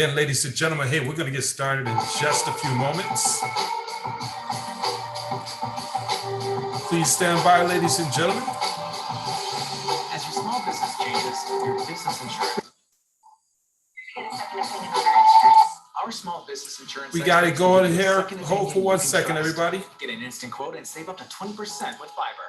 Again, ladies and gentlemen, hey, we're going to get started in just a few moments. Please stand by, ladies and gentlemen. As your small business changes, your business insurance. Our small business insurance. We got it going here. Hold for 1 second, everybody. Get an instant quote and save up to 20% with Fiverr.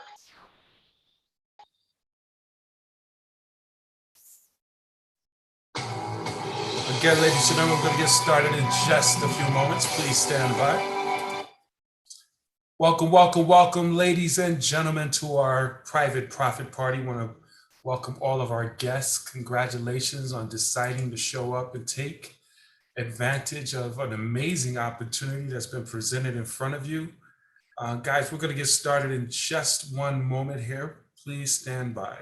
Again, ladies and gentlemen, we're going to get started in just a few moments. Please stand by. Welcome, welcome, welcome, ladies and gentlemen, to our private profit party. I want to welcome all of our guests. Congratulations on deciding to show up and take advantage of an amazing opportunity that's been presented in front of you. Guys, we're going to get started in just one moment here. Please stand by.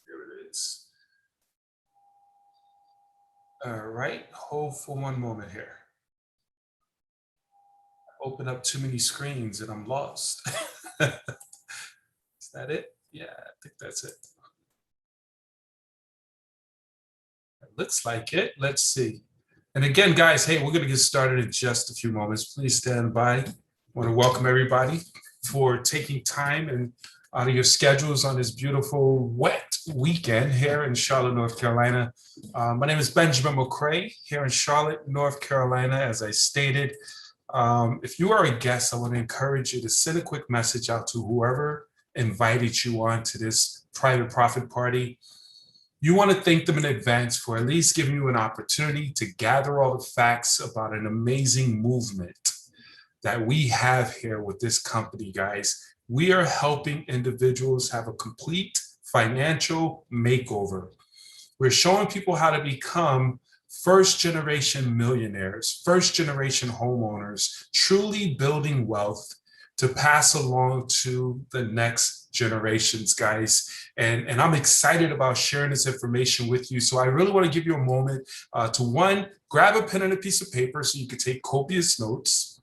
Here it is. All right, hold for one moment here. Open up too many screens and I'm lost. Is that it? Yeah, I think that's it. It looks like it. Let's see. And again, guys, hey, we're going to get started in just a few moments. Please stand by. I want to welcome everybody for taking time and out of your schedules on this beautiful wet weekend here in Charlotte, North Carolina. My name is Benjamin McCray here in Charlotte, North Carolina. As I stated, if you are a guest, I want to encourage you to send a quick message out to whoever invited you on to this private profit party. You want to thank them in advance for at least giving you an opportunity to gather all the facts about an amazing movement that we have here with this company, guys. We are helping individuals have a complete financial makeover. We're showing people how to become first-generation millionaires, first-generation homeowners, truly building wealth to pass along to the next generations, guys. And I'm excited about sharing this information with you. So I really want to give you a moment to, one, grab a pen and a piece of paper so you can take copious notes.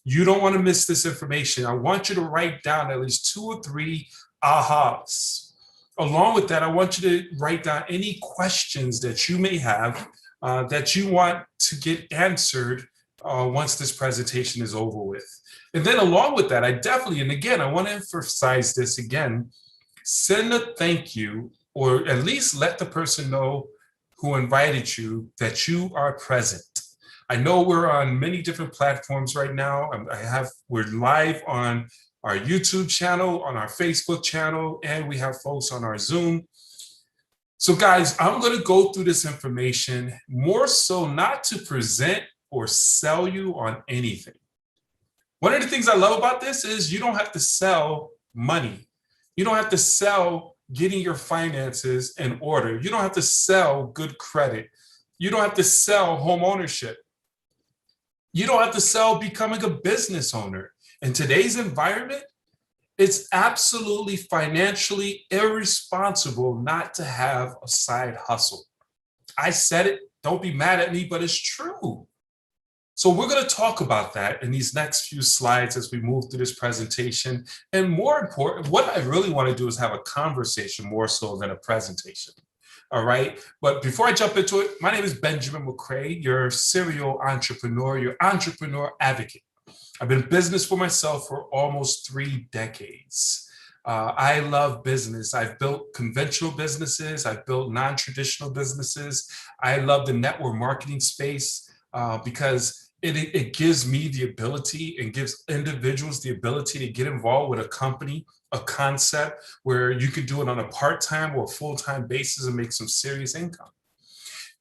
You don't want to miss this information. I want you to write down at least 2 or 3 ahas. Along with that, I want you to write down any questions that you may have that you want to get answered once this presentation is over with. And then along with that, I definitely, and again, I want to emphasize this again, send a thank you, or at least let the person know who invited you that you are present. I know we're on many different platforms right now. We're live on our YouTube channel, on our Facebook channel, and we have folks on our Zoom. So guys, I'm going to go through this information more so not to present or sell you on anything. One of the things I love about this is you don't have to sell money. You don't have to sell getting your finances in order. You don't have to sell good credit. You don't have to sell home ownership. You don't have to sell becoming a business owner. In today's environment, it's absolutely financially irresponsible not to have a side hustle. I said it, don't be mad at me, but it's true. So we're going to talk about that in these next few slides as we move through this presentation. And more important, what I really want to do is have a conversation more so than a presentation. All right. But before I jump into it, my name is Benjamin McCray, your serial entrepreneur, your entrepreneur advocate. I've been in business for myself for almost 3 decades. I love business. I've built conventional businesses. I've built non-traditional businesses. I love the network marketing space because it gives me the ability and gives individuals the ability to get involved with a company, a concept where you could do it on a part-time or full-time basis and make some serious income.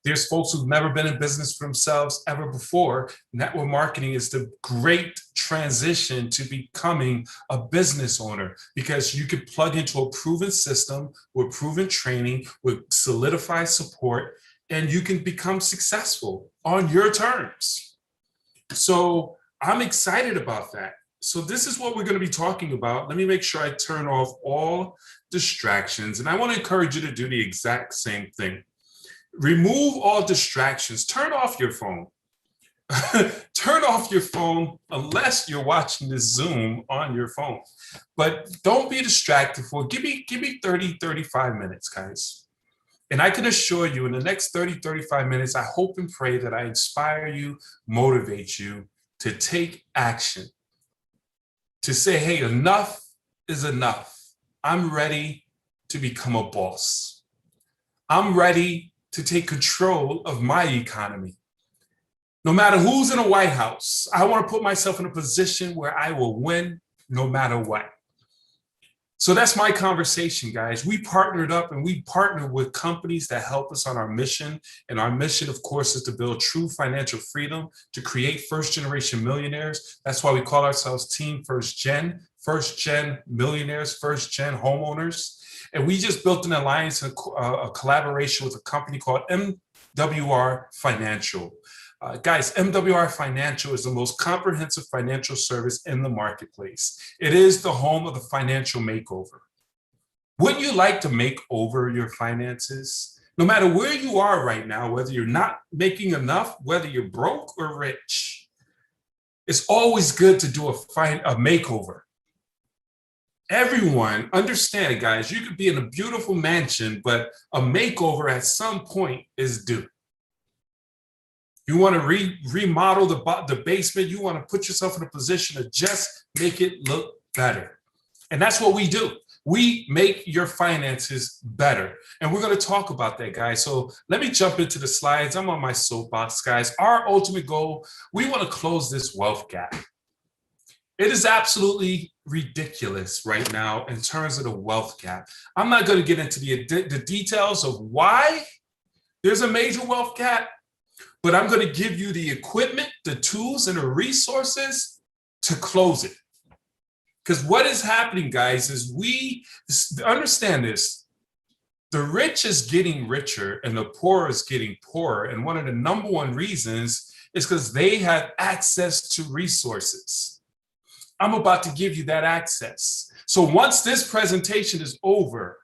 There's folks who've never been in business for themselves ever before. Network marketing is the great transition to becoming a business owner because you could plug into a proven system with proven training, with solidified support, and you can become successful on your terms. So I'm excited about that. So this is what we're going to be talking about. Let me make sure I turn off all distractions. And I want to encourage you to do the exact same thing. Remove all distractions. Turn off your phone. Turn off your phone unless you're watching this Zoom on your phone. But don't be distracted for, give me 30, 35 minutes, guys. And I can assure you in the next 30, 35 minutes, I hope and pray that I inspire you, motivate you to take action, to say, hey, enough is enough. I'm ready to become a boss. I'm ready to take control of my economy. No matter who's in the White House, I want to put myself in a position where I will win no matter what. So that's my conversation, guys. We partnered up and we partnered with companies that help us on our mission. And our mission, of course, is to build true financial freedom, to create first-generation millionaires. That's why we call ourselves Team First Gen millionaires, first gen homeowners. And we just built an alliance, a collaboration with a company called MWR Financial. Guys, MWR Financial is the most comprehensive financial service in the marketplace. It is the home of the financial makeover. Wouldn't you like to make over your finances? No matter where you are right now, whether you're not making enough, whether you're broke or rich, it's always good to do a makeover. Everyone, understand, guys, you could be in a beautiful mansion, but a makeover at some point is due. You want to remodel the basement. You want to put yourself in a position to just make it look better. And that's what we do. We make your finances better. And we're going to talk about that, guys. So let me jump into the slides. I'm on my soapbox, guys. Our ultimate goal, we want to close this wealth gap. It is absolutely ridiculous right now in terms of the wealth gap. I'm not going to get into the details of why there's a major wealth gap, but I'm going to give you the equipment, the tools, and the resources to close it. Because what is happening, guys, is we understand this. The rich is getting richer and the poor is getting poorer. And one of the number one reasons is because they have access to resources. I'm about to give you that access. So once this presentation is over,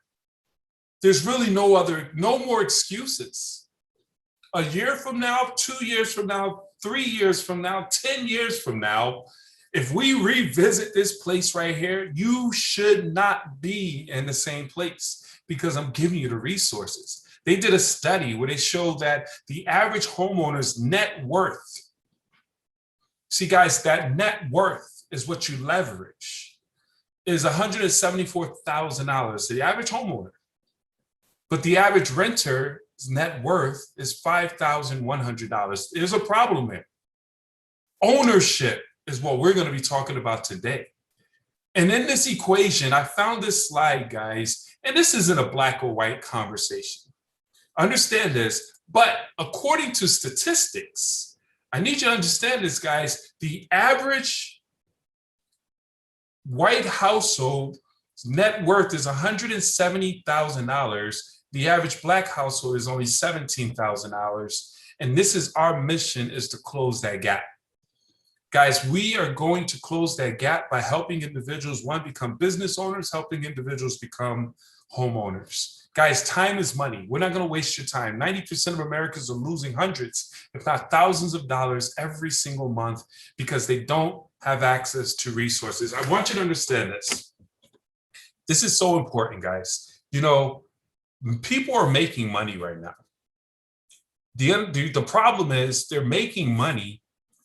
there's really no more excuses. A year from now, 2 years from now, 3 years from now, 10 years from now, if we revisit this place right here, you should not be in the same place because I'm giving you the resources. They did a study where they showed that the average homeowner's net worth, see guys, that net worth is what you leverage, is $174,000, the average homeowner. But the average renter net worth is $5,100. There's a problem there. Ownership is what we're going to be talking about today. And in this equation, I found this slide, guys, and this isn't a black or white conversation. Understand this, but according to statistics, I need you to understand this, guys, the average white household net worth is $170,000. The average black household is only $17,000. And this is our mission, is to close that gap. Guys, we are going to close that gap by helping individuals, one, become business owners, helping individuals become homeowners. Guys, time is money. We're not going to waste your time. 90% of Americans are losing hundreds, if not thousands of dollars every single month because they don't have access to resources. I want you to understand this. This is so important, guys. You know, people are making money right now. The problem is they're making money,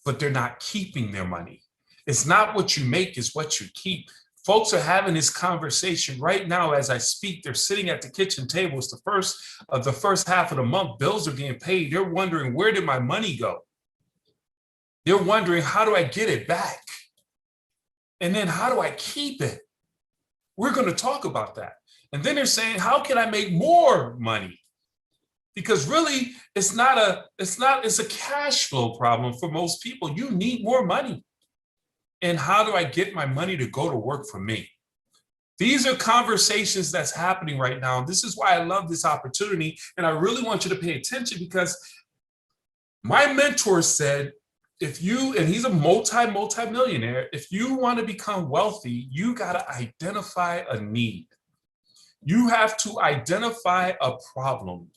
but they're not keeping their money. It's not what you make, it's what you keep. Folks are having this conversation right now as I speak. They're sitting at the kitchen tables. The first half of the month, bills are being paid. They're wondering, where did my money go? They're wondering, how do I get it back? And then how do I keep it? We're going to talk about that. And then they're saying, how can I make more money? Because really, it's a cash flow problem for most people. You need more money. And how do I get my money to go to work for me? These are conversations that's happening right now. This is why I love this opportunity. And I really want you to pay attention because my mentor said, and he's a multi-millionaire, if you want to become wealthy, you got to identify a need. You have to identify a problem.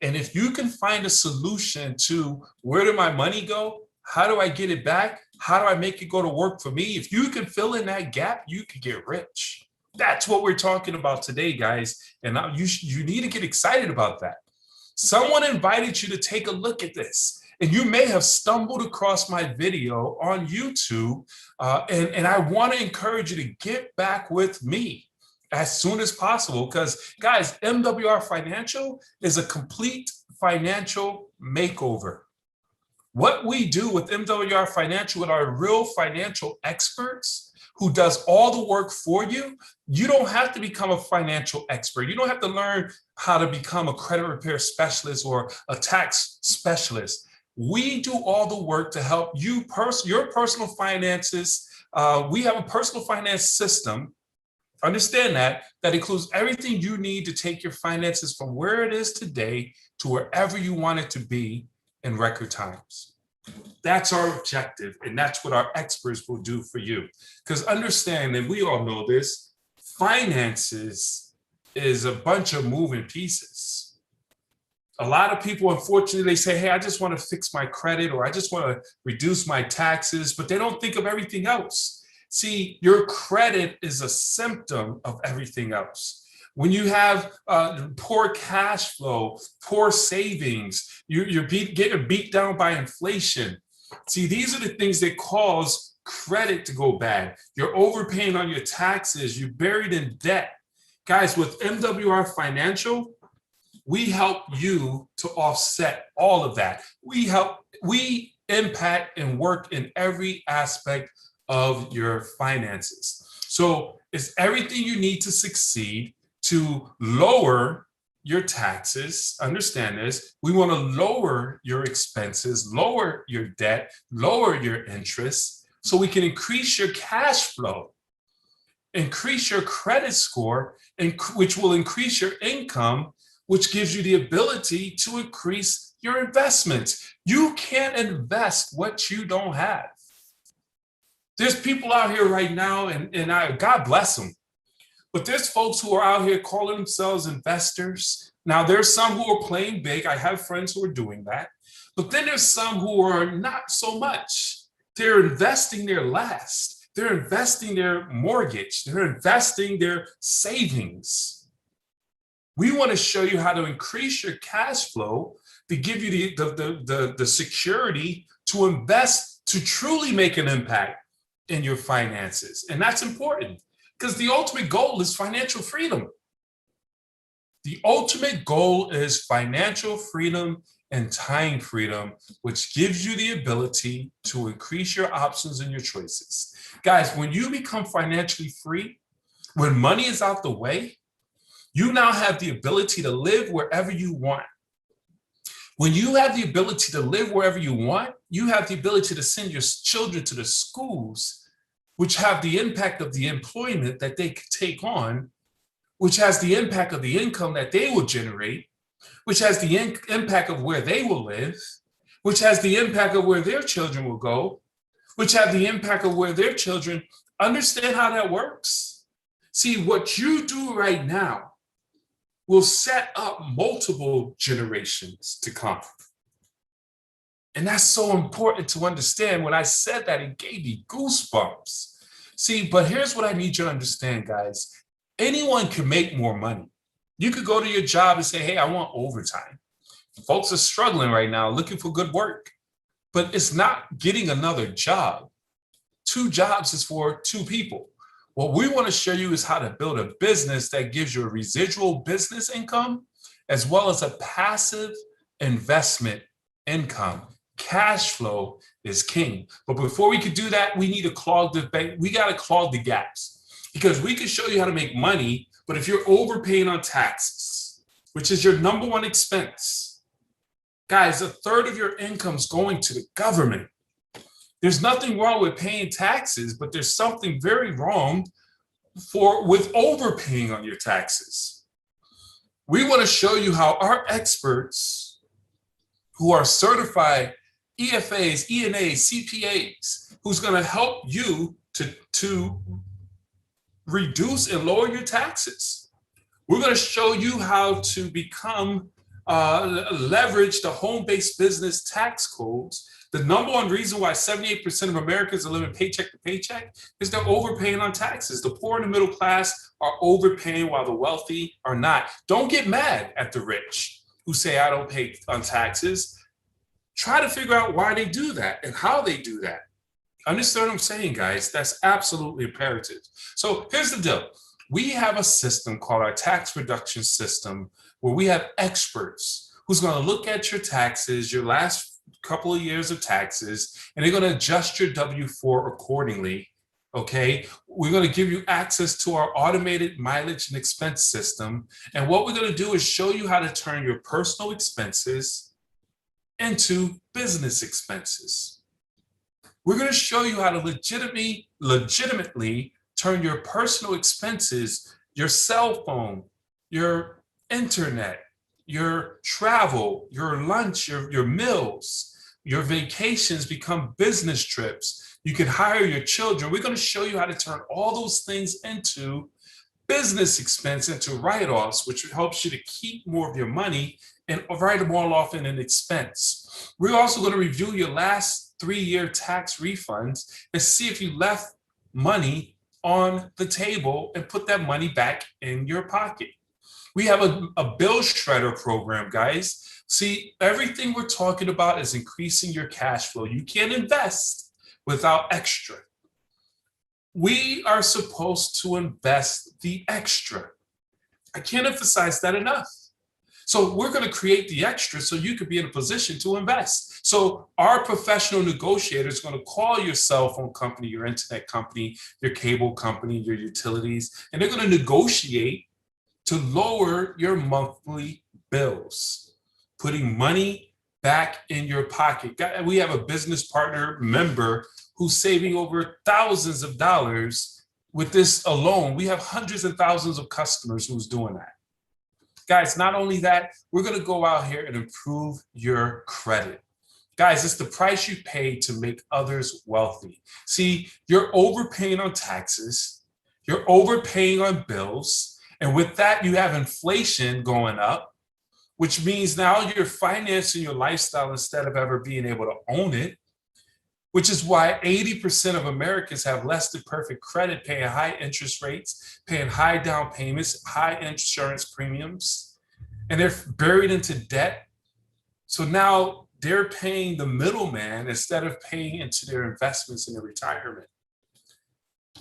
And if you can find a solution to where did my money go? How do I get it back? How do I make it go to work for me? If you can fill in that gap, you can get rich. That's what we're talking about today, guys. And now you need to get excited about that. Someone invited you to take a look at this, and you may have stumbled across my video on YouTube. And I want to encourage you to get back with me as soon as possible, because guys, MWR Financial is a complete financial makeover. What we do with MWR Financial, with our real financial experts who does all the work for you, you don't have to become a financial expert. You don't have to learn how to become a credit repair specialist or a tax specialist. We do all the work to help you, your personal finances. We have a personal finance system. Understand that includes everything you need to take your finances from where it is today to wherever you want it to be in record times. That's our objective, and that's what our experts will do for you. Because understand, and we all know this, finances is a bunch of moving pieces. A lot of people, unfortunately, they say, hey, I just want to fix my credit, or I just want to reduce my taxes, but they don't think of everything else. See, your credit is a symptom of everything else. When you have poor cash flow, poor savings, you're getting beat down by inflation. See, these are the things that cause credit to go bad. You're overpaying on your taxes. You're buried in debt. Guys, with MWR Financial, we help you to offset all of that. We impact and work in every aspect of your finances. So it's everything you need to succeed to lower your taxes. Understand this. We want to lower your expenses, lower your debt, lower your interest, so we can increase your cash flow, increase your credit score, and which will increase your income, which gives you the ability to increase your investments. You can't invest what you don't have. There's people out here right now, and God bless them, but there's folks who are out here calling themselves investors. Now, there's some who are playing big. I have friends who are doing that. But then there's some who are not so much. They're investing their last. They're investing their mortgage. They're investing their savings. We want to show you how to increase your cash flow to give you the security to invest, to truly make an impact in your finances. And that's important, because the ultimate goal is financial freedom. The ultimate goal is financial freedom and time freedom, which gives you the ability to increase your options and your choices. Guys, when you become financially free, when money is out the way, you now have the ability to live wherever you want. When you have the ability to live wherever you want, you have the ability to send your children to the schools which have the impact of the employment that they could take on, which has the impact of the income that they will generate, which has the impact of where they will live, which has the impact of where their children will go, which have the impact of where their children. Understand how that works. See, what you do right now will set up multiple generations to come. And that's so important to understand. When I said that, it gave me goosebumps. See, but here's what I need you to understand, guys. Anyone can make more money. You could go to your job and say, hey, I want overtime. Folks are struggling right now, looking for good work. But it's not getting another job. 2 jobs is for 2 people. What we want to show you is how to build a business that gives you a residual business income, as well as a passive investment income. Cash flow is king. But before we could do that, we need to clog the bank. We got to clog the gaps, because we can show you how to make money. But if you're overpaying on taxes, which is your number one expense, guys, 1/3 of your income's going to the government. There's nothing wrong with paying taxes, but there's something very wrong with overpaying on your taxes. We want to show you how our experts, who are certified EFAs, ENAs, CPAs, who's going to help you to reduce and lower your taxes. We're going to show you how to become leverage the home-based business tax codes The number one reason why 78% of Americans are living paycheck to paycheck is they're overpaying on taxes. The poor and the middle class are overpaying while the wealthy are not. Don't get mad at the rich who say, I don't pay on taxes. Try to figure out why they do that and how they do that. Understand what I'm saying, guys? That's absolutely imperative. So here's the deal. We have a system called our tax reduction system where we have experts who's going to look at your taxes, your last couple of years of taxes, and they're going to adjust your W-4 accordingly. Okay, we're going to give you access to our automated mileage and expense system. And what we're going to do is show you how to turn your personal expenses into business expenses. We're going to show you how to legitimately turn your personal expenses, your cell phone, your internet, your travel, your lunch, your meals, your vacations become business trips. You can hire your children. We're going to show you how to turn all those things into business expense, into write-offs, which helps you to keep more of your money and write them all off in an expense. We're also going to review your last 3-year tax refunds and see if you left money on the table and put that money back in your pocket. We have a bill shredder program, guys. See, everything we're talking about is increasing your cash flow. You can't invest without extra. We are supposed to invest the extra. I can't emphasize that enough. So we're going to create the extra so you could be in a position to invest. So our professional negotiator is going to call your cell phone company, your internet company, your cable company, your utilities, and they're going to negotiate to lower your monthly bills, putting money back in your pocket. We have a business partner member who's saving over thousands of dollars with this alone. We have hundreds and thousands of customers who's doing that. Guys, not only that, we're going to go out here and improve your credit. Guys, it's the price you pay to make others wealthy. See, you're overpaying on taxes, you're overpaying on bills, and with that, you have inflation going up, which means now you're financing your lifestyle instead of ever being able to own it, which is why 80% of Americans have less than perfect credit, paying high interest rates, paying high down payments, high insurance premiums, and they're buried into debt. So now they're paying the middleman instead of paying into their investments in their retirement.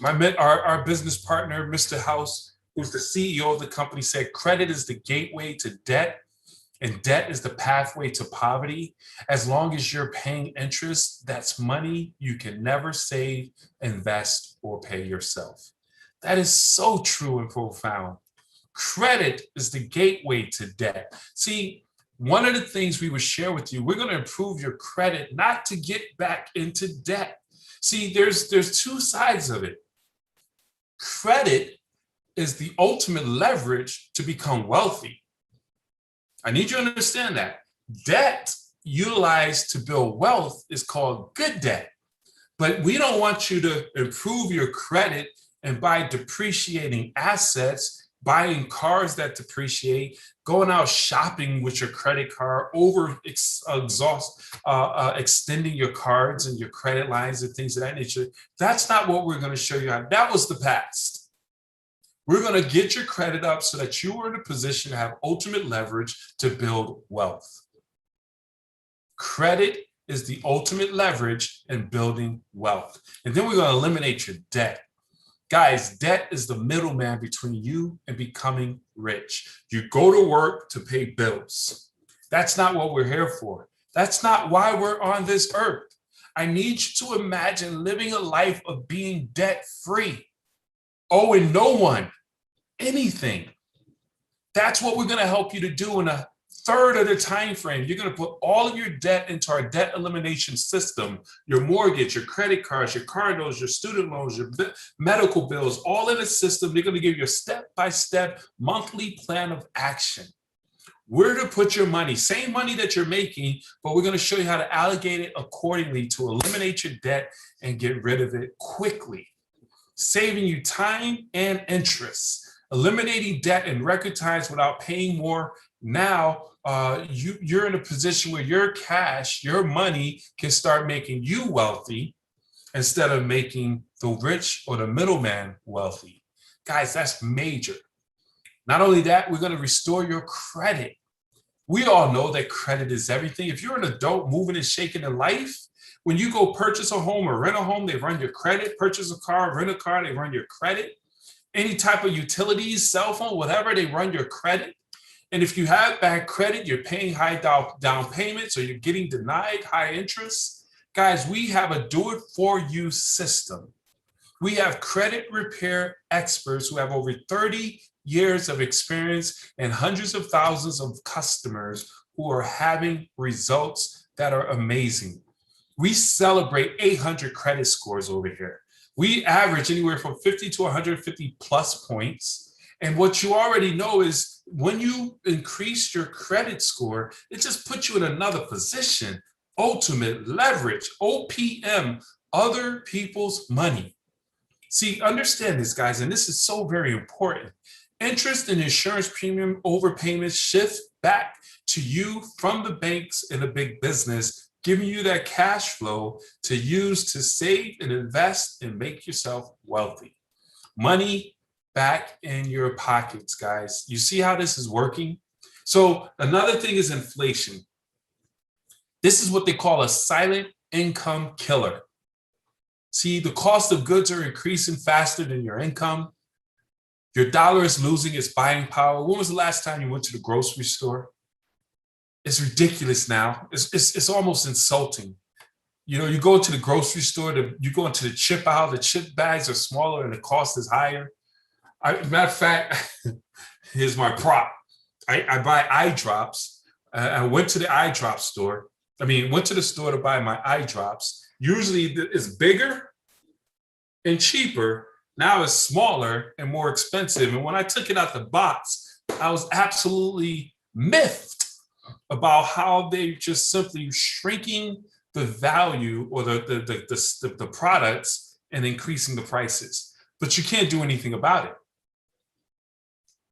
Our business partner, Mr. House, who's the CEO of the company, said credit is the gateway to debt, and debt is the pathway to poverty. As long as you're paying interest, that's money you can never save, invest, or pay yourself. That is so true and profound. Credit is the gateway to debt. See, one of the things we would share with you, we're going to improve your credit, not to get back into debt. See, there's two sides of it. Credit is the ultimate leverage to become wealthy. I need you to understand that. Debt utilized to build wealth is called good debt. But we don't want you to improve your credit and by depreciating assets, buying cars that depreciate, going out shopping with your credit card, extending your cards and your credit lines and things of that nature. That's not what we're going to show you how. That was the past. We're going to get your credit up so that you are in a position to have ultimate leverage to build wealth. Credit is the ultimate leverage in building wealth. And then we're going to eliminate your debt. Guys, debt is the middleman between you and becoming rich. You go to work to pay bills. That's not what we're here for. That's not why we're on this earth. I need you to imagine living a life of being debt-free, owing no one anything. That's what we're going to help you to do in a third of the time frame. You're going to put all of your debt into our debt elimination system, your mortgage, your credit cards, your car loans, your student loans, your medical bills, all in a system. They're going to give you a step-by-step monthly plan of action. Where to put your money, same money that you're making, but we're going to show you how to allocate it accordingly to eliminate your debt and get rid of it quickly, saving you time and interest. Eliminating debt in record times without paying more Now you're in a position where your cash, your money can start making you wealthy instead of making the rich or the middleman wealthy. Guys, that's major. Not only that, we're going to restore your credit. We all know that credit is everything. If you're an adult moving and shaking in life, when you go purchase a home or rent a home, they run your credit. Purchase a car, rent a car, they run your credit. Any type of utilities, cell phone, whatever, they run your credit. And if you have bad credit, you're paying high down payments or you're getting denied high interest. Guys, we have a do-it-for-you system. We have credit repair experts who have over 30 years of experience and hundreds of thousands of customers who are having results that are amazing. We celebrate 800 credit scores over here. We average anywhere from 50 to 150 plus points. And what you already know is when you increase your credit score, it just puts you in another position. Ultimate leverage, OPM, other people's money. See, understand this, guys, and this is so very important. Interest and insurance premium overpayments shift back to you from the banks and the big business, giving you that cash flow to use to save and invest and make yourself wealthy. Money back in your pockets, guys. You see how this is working? So another thing is inflation. This is what they call a silent income killer. See, the cost of goods are increasing faster than your income. Your dollar is losing its buying power. When was the last time you went to the grocery store? It's ridiculous now. It's almost insulting. You know, you go to the grocery store, you go into the chip aisle, the chip bags are smaller and the cost is higher. Matter of fact, here's my prop. I buy eye drops. I went to the eye drop store. Went to the store to buy my eye drops. Usually it's bigger and cheaper. Now it's smaller and more expensive. And when I took it out the box, I was absolutely miffed about how they just simply shrinking the value or the products and increasing the prices. But you can't do anything about it.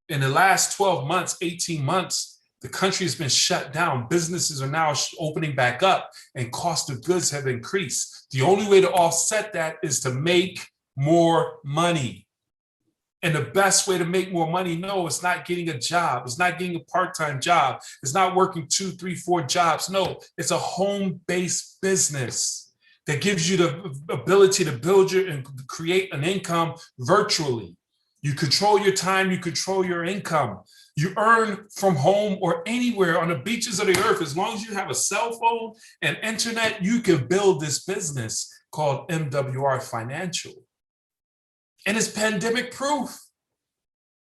In the last 12 months, 18 months, the country has been shut down. Businesses are now opening back up and cost of goods have increased. The only way to offset that is to make more money. And the best way to make more money, no, it's not getting a job. It's not getting a part-time job. It's not working 2, 3, 4 jobs. No, it's a home-based business that gives you the ability to build and create an income virtually. You control your time, you control your income. You earn from home or anywhere on the beaches of the earth. As long as you have a cell phone and internet, you can build this business called MWR Financial. And it's pandemic proof.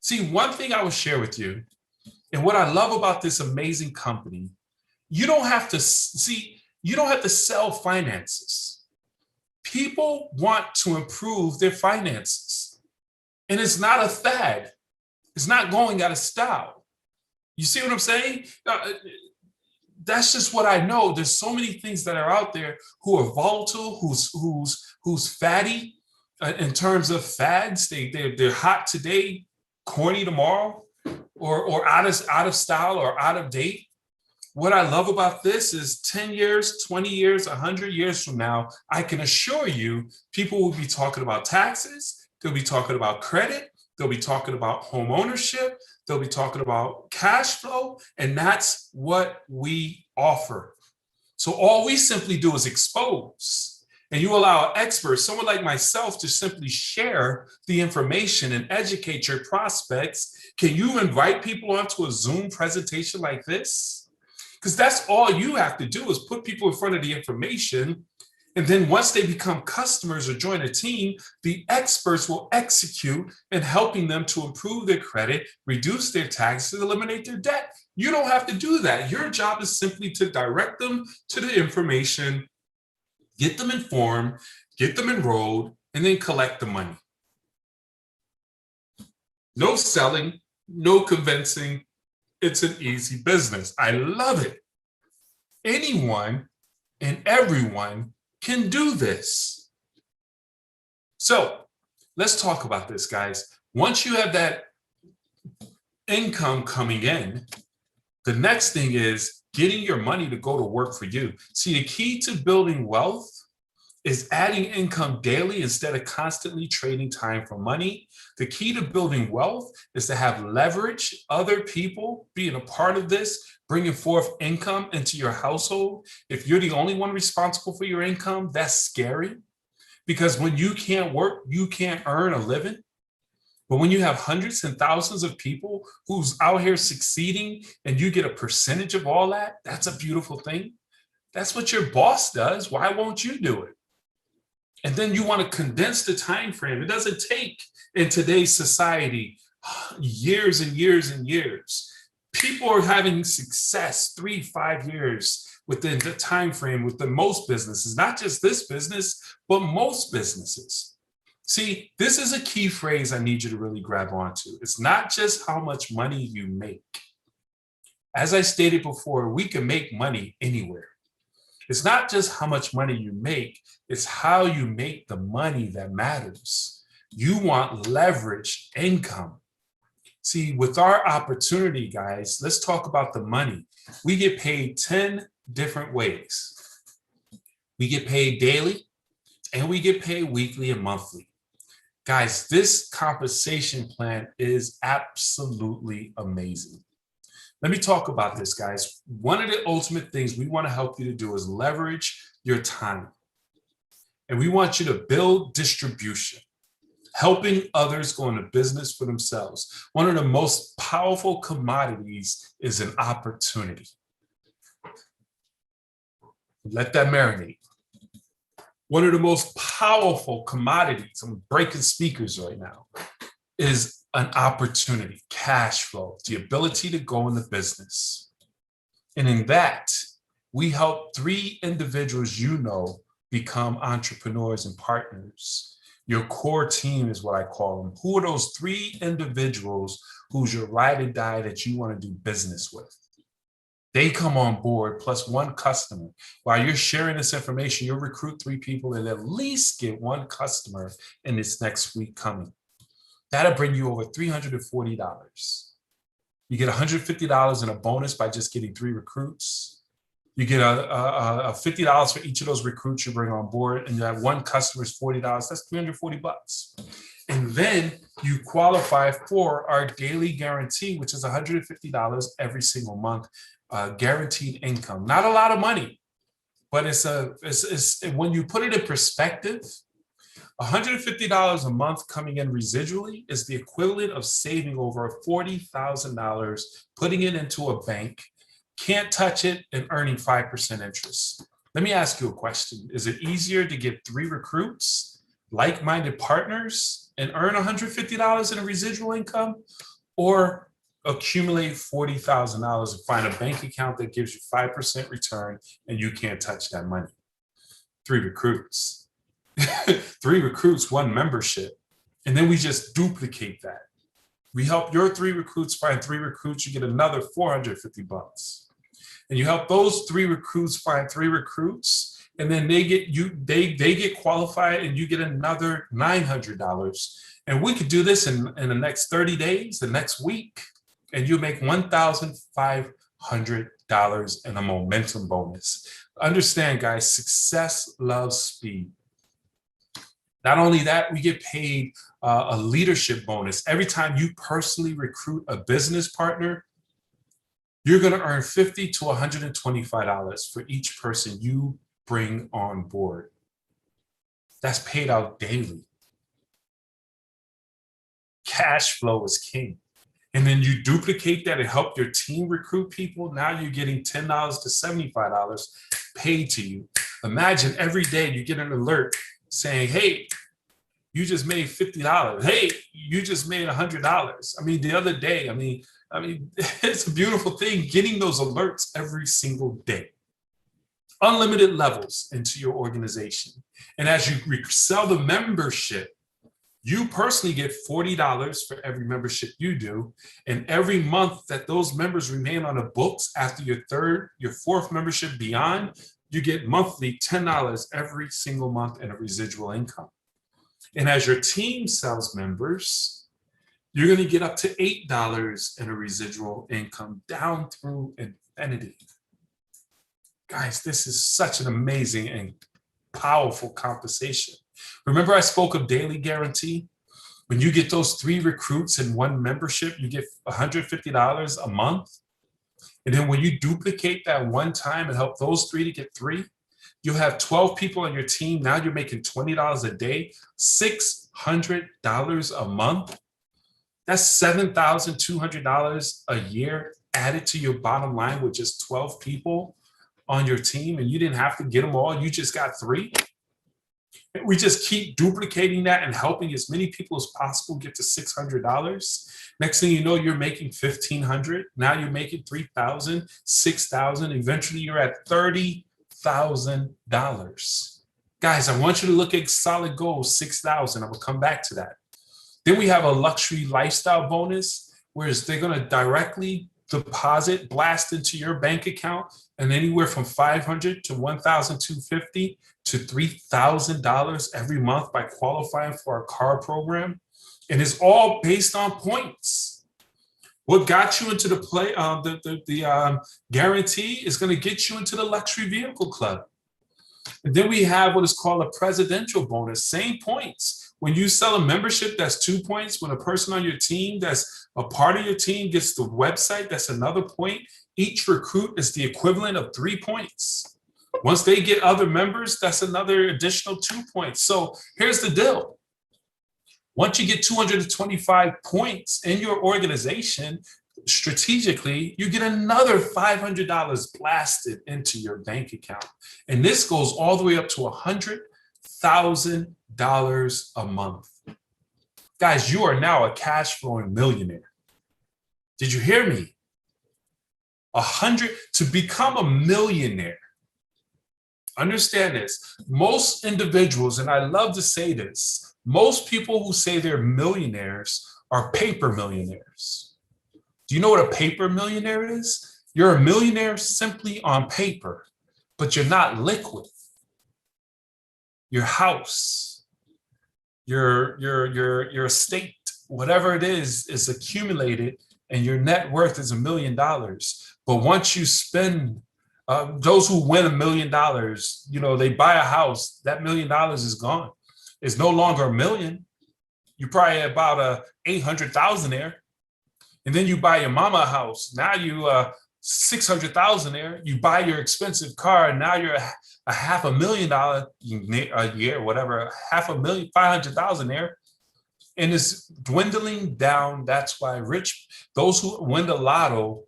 See, one thing I will share with you, and what I love about this amazing company, you don't have to sell finances. People want to improve their finances. And it's not a fad. It's not going out of style. You see what I'm saying? That's just what I know. There's so many things that are out there who are volatile, who's fatty in terms of fads. They're hot today, corny tomorrow, or out of style or out of date. What I love about this is 10 years, 20 years, 100 years from now, I can assure you people will be talking about taxes. They'll be talking about credit. They'll be talking about home ownership. They'll be talking about cash flow. And that's what we offer. So all we simply do is expose. And you allow experts, someone like myself, to simply share the information and educate your prospects. Can you invite people onto a Zoom presentation like this? Because that's all you have to do is put people in front of the information. And then once they become customers or join a team, the experts will execute in helping them to improve their credit, reduce their taxes, eliminate their debt. You don't have to do that. Your job is simply to direct them to the information, get them informed, get them enrolled, and then collect the money. No selling, no convincing. It's an easy business. I love it. Anyone and everyone can do this. So let's talk about this, guys. Once you have that income coming in, The next thing is getting your money to go to work for you. See, the key to building wealth is adding income daily instead of constantly trading time for money. The key to building wealth is to have leverage, other people being a part of this, bringing forth income into your household. If you're the only one responsible for your income, that's scary, because when you can't work, you can't earn a living. But when you have hundreds and thousands of people who's out here succeeding and you get a percentage of all that, that's a beautiful thing. That's what your boss does. Why won't you do it? And then you want to condense the time frame. It doesn't take, in today's society, years and years and years. People are having success 3-5 years within the time frame with the most businesses, not just this business, but most businesses. See, this is a key phrase I need you to really grab onto. It's not just how much money you make. As I stated before, we can make money anywhere. It's not just how much money you make, it's how you make the money that matters. You want leverage income. See, with our opportunity, guys, let's talk about the money. We get paid 10 different ways. We get paid daily, and we get paid weekly and monthly. Guys, this compensation plan is absolutely amazing. Let me talk about this, guys. One of the ultimate things we want to help you to do is leverage your time. And we want you to build distribution, helping others go into business for themselves. One of the most powerful commodities is an opportunity. Let that marinate. One of the most powerful commodities, I'm breaking speakers right now, is an opportunity, cash flow, the ability to go into business. And in that, we help 3 individuals you know become entrepreneurs and partners. Your core team is what I call them. Who are those 3 individuals who's your ride or die that you want to do business with? They come on board plus 1 customer. While you're sharing this information, you'll recruit 3 people and at least get 1 customer in this next week coming. That'll bring you over $340. You get $150 in a bonus by just getting 3 recruits. You get a $50 for each of those recruits you bring on board, and you have 1 customer is $40. That's $340. And then you qualify for our daily guarantee, which is $150 every single month, guaranteed income. Not a lot of money, but it's when you put it in perspective, $150 a month coming in residually is the equivalent of saving over $40,000, putting it into a bank, can't touch it, and earning 5% interest. Let me ask you a question. Is it easier to get 3 recruits, like-minded partners, and earn $150 in a residual income, or accumulate $40,000 and find a bank account that gives you 5% return and you can't touch that money? 3 recruits. 3 recruits, 1 membership. And then we just duplicate that. We help your 3 recruits find 3 recruits, you get another $450. And you help those 3 recruits find 3 recruits, and then they get qualified and you get another $900. And we could do this in the next 30 days, the next week, and you make $1,500 in a momentum bonus. Understand, guys, success loves speed. Not only that, we get paid a leadership bonus. Every time you personally recruit a business partner, you're going to earn $50 to $125 for each person you bring on board. That's paid out daily. Cash flow is king. And then you duplicate that and help your team recruit people. Now you're getting $10 to $75 paid to you. Imagine every day you get an alert saying, hey, you just made $50. Hey, you just made $100. I mean, the other day, I mean, it's a beautiful thing getting those alerts every single day. Unlimited levels into your organization. And as you sell the membership, you personally get $40 for every membership you do. And every month that those members remain on the books after your 4th membership beyond, you get monthly $10 every single month in a residual income. And as your team sells members, You're going to get up to $8 in a residual income down through infinity. Guys, this is such an amazing and powerful compensation. Remember I spoke of daily guarantee? When you get those 3 recruits in one membership, you get $150 a month. And then when you duplicate that one time and help those 3 to get 3, you have 12 people on your team. Now you're making $20 a day, $600 a month. That's $7,200 a year added to your bottom line with just 12 people on your team. And you didn't have to get them all. You just got 3. And we just keep duplicating that and helping as many people as possible get to $600. Next thing you know, you're making $1,500. Now you're making $3,000, $6,000. Eventually you're at $30,000. Guys, I want you to look at solid goals, $6,000. I will come back to that. Then we have a luxury lifestyle bonus, whereas they're going to directly deposit, blast into your bank account, and anywhere from $500 to $1,250 to $3,000 every month by qualifying for our car program. And it's all based on points. What got you into the guarantee is going to get you into the luxury vehicle club. And then we have what is called a presidential bonus, same points. When you sell a membership, that's 2 points. When a person on your team that's a part of your team gets the website, that's another point. Each recruit is the equivalent of 3 points. Once they get other members, that's another additional 2 points. So here's the deal. Once you get 225 points in your organization, strategically, you get another $500 blasted into your bank account. And this goes all the way up to $100,000 a month. Guys, you are now a cash flowing millionaire. Did you hear me? To become a millionaire. Understand this. Most individuals, and I love to say this, most people who say they're millionaires are paper millionaires. Do you know what a paper millionaire is? You're a millionaire simply on paper, but you're not liquid. Your house, your estate, whatever it is accumulated, and your net worth is $1 million. But once you spend, those who win $1 million, they buy a house, that $1 million is gone. It's no longer a million. You probably about 800,000 there. And then you buy your mama a house. Now you 600,000 there. You buy your expensive car. And now you're a $500,000 a year, whatever, 500,000 there. And it's dwindling down. That's why those who win the lotto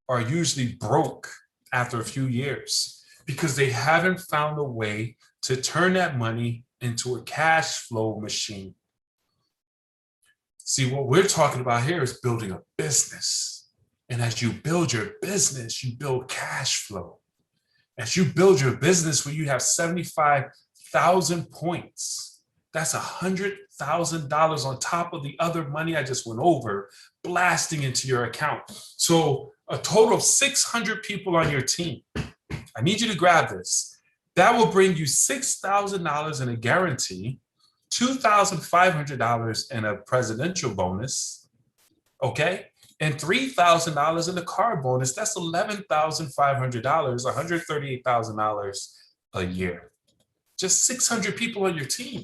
are usually broke after a few years because they haven't found a way to turn that money into a cash flow machine. See, what we're talking about here is building a business. And as you build your business, you build cash flow. As you build your business where you have 75,000 points, that's $100,000 on top of the other money I just went over, blasting into your account. So a total of 600 people on your team. I need you to grab this. That will bring you $6,000 in a guarantee, $2,500 in a presidential bonus, okay? And $3,000 in the car bonus. That's $11,500, $138,000 a year. Just 600 people on your team.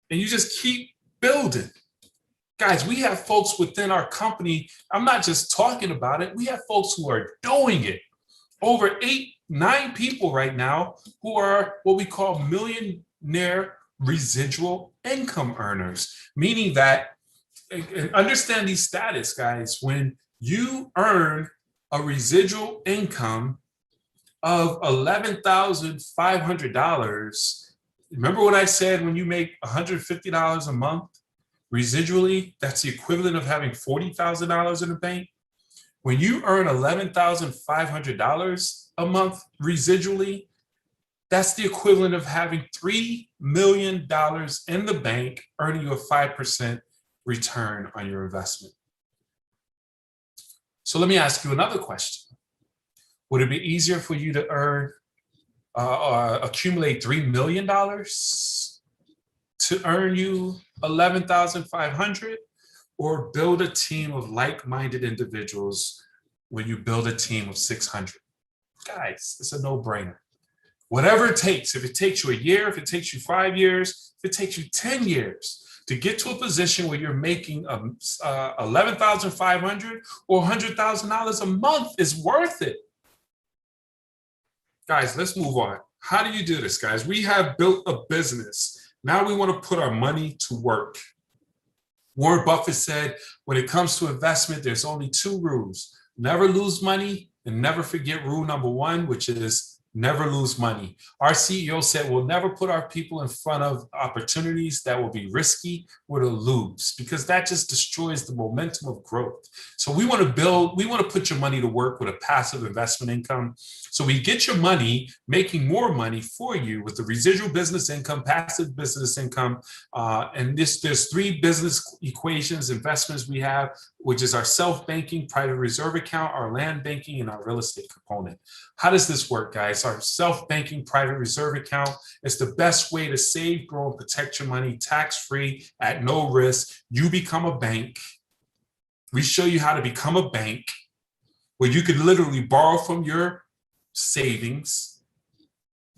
And you just keep building. Guys, we have folks within our company. I'm not just talking about it. We have folks who are doing it. Over 9 people right now who are what we call millionaire residual income earners, meaning that, and understand these status, guys, when you earn a residual income of $11,500, remember what I said when you make $150 a month residually, that's the equivalent of having $40,000 in the bank. When you earn $11,500 a month residually, that's the equivalent of having $3 million in the bank, earning you a 5% return on your investment. So let me ask you another question. Would it be easier for you to accumulate $3 million to earn you $11,500? or build a team of like-minded individuals when you build a team of 600? Guys, it's a no-brainer. Whatever it takes, if it takes you a year, if it takes you 5 years, if it takes you 10 years to get to a position where you're making $11,500 or $100,000 a month, is worth it. Guys, let's move on. How do you do this, guys? We have built a business. Now we want to put our money to work. Warren Buffett said, when it comes to investment, there's only 2 rules. Never lose money and never forget rule number 1, which is never lose money. Our CEO said we'll never put our people in front of opportunities that will be risky or to lose, because that just destroys the momentum of growth. So we want to put your money to work with a passive investment income. So we get your money making more money for you with the residual business income, passive business income. And there's 3 business equations, investments we have, which is our self-banking private reserve account, our land banking, and our real estate component. How does this work, guys? Our self-banking private reserve account is the best way to save, grow, and protect your money tax-free at no risk. You become a bank. We show you how to become a bank where you could literally borrow from your savings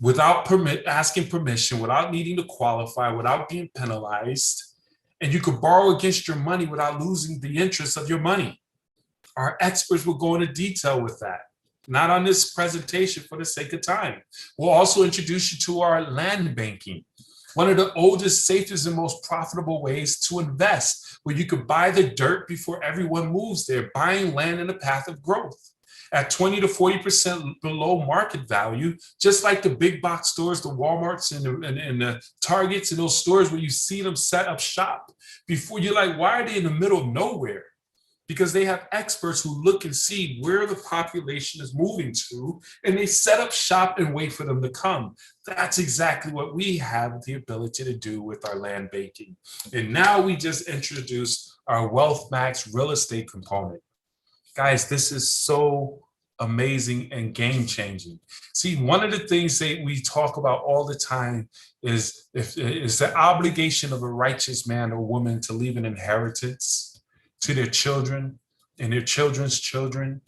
without asking permission, without needing to qualify, without being penalized. And you could borrow against your money without losing the interest of your money. Our experts will go into detail with that. Not on this presentation for the sake of time. We'll also introduce you to our land banking, one of the oldest, safest, and most profitable ways to invest, where you could buy the dirt before everyone moves there, buying land in a path of growth at 20 to 40% below market value, just like the big box stores, the Walmarts and the Targets, and those stores where you see them set up shop. Before you're like, why are they in the middle of nowhere? Because they have experts who look and see where the population is moving to, and they set up shop and wait for them to come. That's exactly what we have the ability to do with our land banking. And now we just introduced our Wealth Max real estate component. Guys, this is so amazing and game-changing. See, one of the things that we talk about all the time is the obligation of a righteous man or woman to leave an inheritance to their children and their children's children.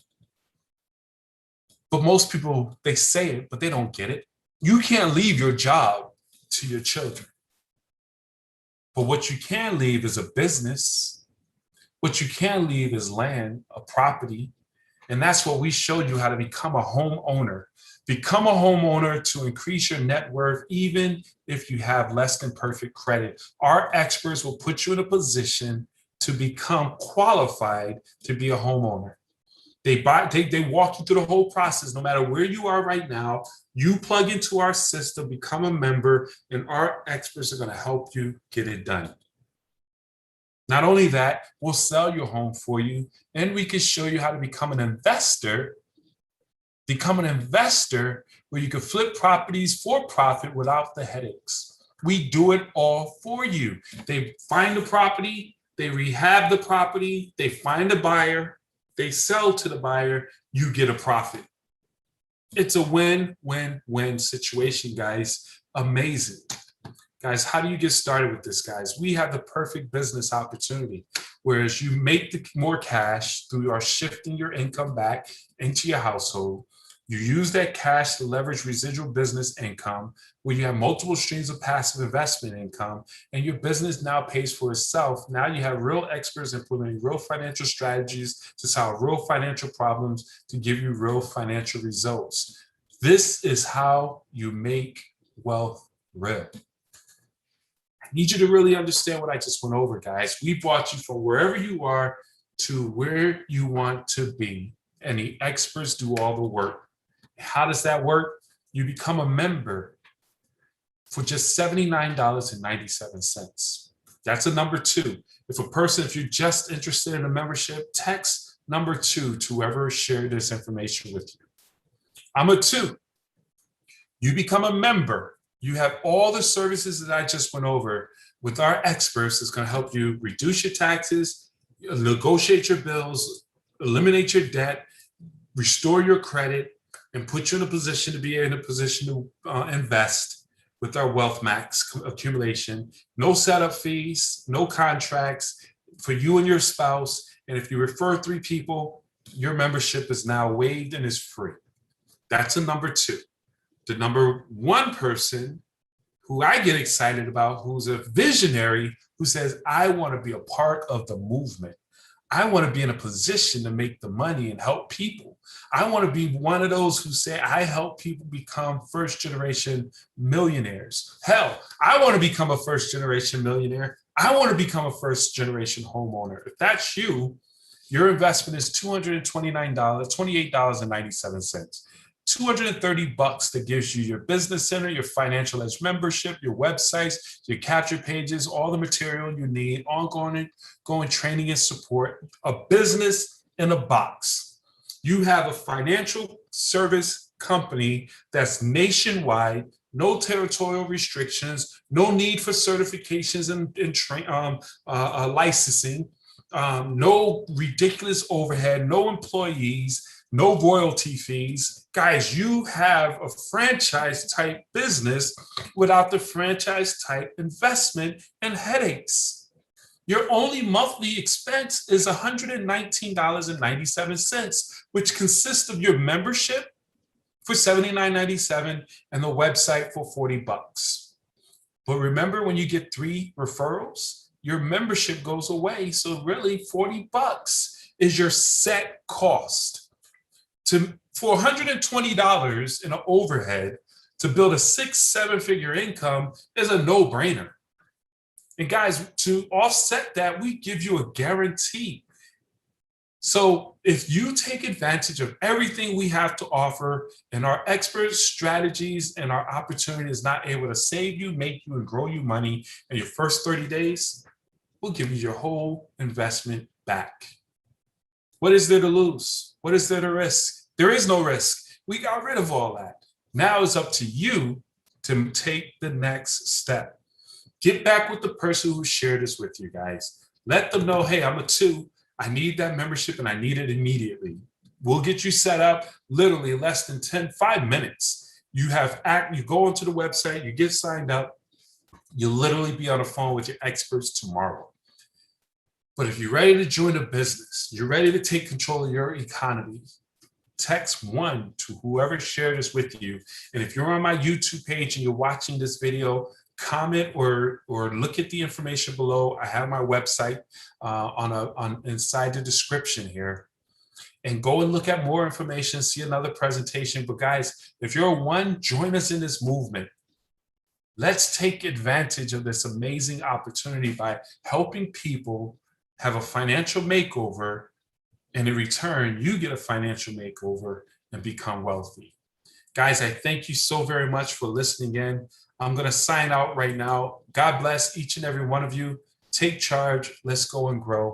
But most people, they say it, but they don't get it. You can't leave your job to your children. But what you can leave is a business. What you can leave is land, a property. And that's what we showed you, how to become a homeowner. Become a homeowner to increase your net worth, even if you have less than perfect credit. Our experts will put you in a position to become qualified to be a homeowner. They walk you through the whole process. No matter where you are right now, you plug into our system, become a member, and our experts are going to help you get it done. Not only that, we'll sell your home for you, and we can show you how to become an investor. Become an investor where you can flip properties for profit without the headaches. We do it all for you. They find the property, they rehab the property, they find a buyer, they sell to the buyer, you get a profit. It's a win-win-win situation, guys. Amazing. Guys, how do you get started with this, guys? We have the perfect business opportunity, whereas you make more cash through our shifting your income back into your household. You use that cash to leverage residual business income, where you have multiple streams of passive investment income, and your business now pays for itself. Now you have real experts implementing real financial strategies to solve real financial problems, to give you real financial results. This is how you make wealth real. I need you to really understand what I just went over, guys. We brought you from wherever you are to where you want to be, and the experts do all the work. How does that work? You become a member for just $79.97. That's a number 2. If you're just interested in a membership, text number 2 to whoever shared this information with you. I'm a 2. You become a member. You have all the services that I just went over with our experts. It's going to help you reduce your taxes, negotiate your bills, eliminate your debt, restore your credit, and put you in a position to invest with our Wealth Max accumulation. No setup fees, no contracts. for you and your spouse. And if you refer 3 people, your membership is now waived and is free. That's a number 2. The number 1 person who I get excited about, who's a visionary, who says, I want to be a part of the movement. I want to be in a position to make the money and help people. I want to be one of those who say, I help people become first-generation millionaires. Hell, I want to become a first-generation millionaire. I want to become a first-generation homeowner. If that's you, your investment is $228.97. $230 that gives you your business center, your financial edge membership, your websites, your capture pages, all the material you need, ongoing training and support, a business in a box. You have a financial service company that's nationwide, no territorial restrictions, no need for certifications and licensing, no ridiculous overhead, no employees, no royalty fees. Guys, you have a franchise type business without the franchise type investment and headaches. Your only monthly expense is $119.97, which consists of your membership for $79.97 and the website for $40. But remember, when you get 3 referrals, your membership goes away. So really $40 is your set cost. For $120 in an overhead to build a 6-7 figure income is a no-brainer. And guys, to offset that, we give you a guarantee. So if you take advantage of everything we have to offer and our expert strategies and our opportunity is not able to save you, make you, and grow you money in your first 30 days, we'll give you your whole investment back. What is there to lose? What is there to risk? There is no risk. We got rid of all that. Now it's up to you to take the next step. Get back with the person who shared this with you, guys. Let them know, hey, I'm a 2. I need that membership and I need it immediately. We'll get you set up literally less than 5 minutes. You go onto the website, you get signed up, you'll literally be on the phone with your experts tomorrow. But if you're ready to join a business, you're ready to take control of your economy, text 1 to whoever shared this with you. And if you're on my YouTube page and you're watching this video, comment or look at the information below. I have my website on inside the description here. And go and look at more information, see another presentation. But guys, if you're a 1, join us in this movement. Let's take advantage of this amazing opportunity by helping people have a financial makeover. And in return, you get a financial makeover and become wealthy. Guys, I thank you so very much for listening in. I'm going to sign out right now. God bless each and every one of you. Take charge. Let's go and grow.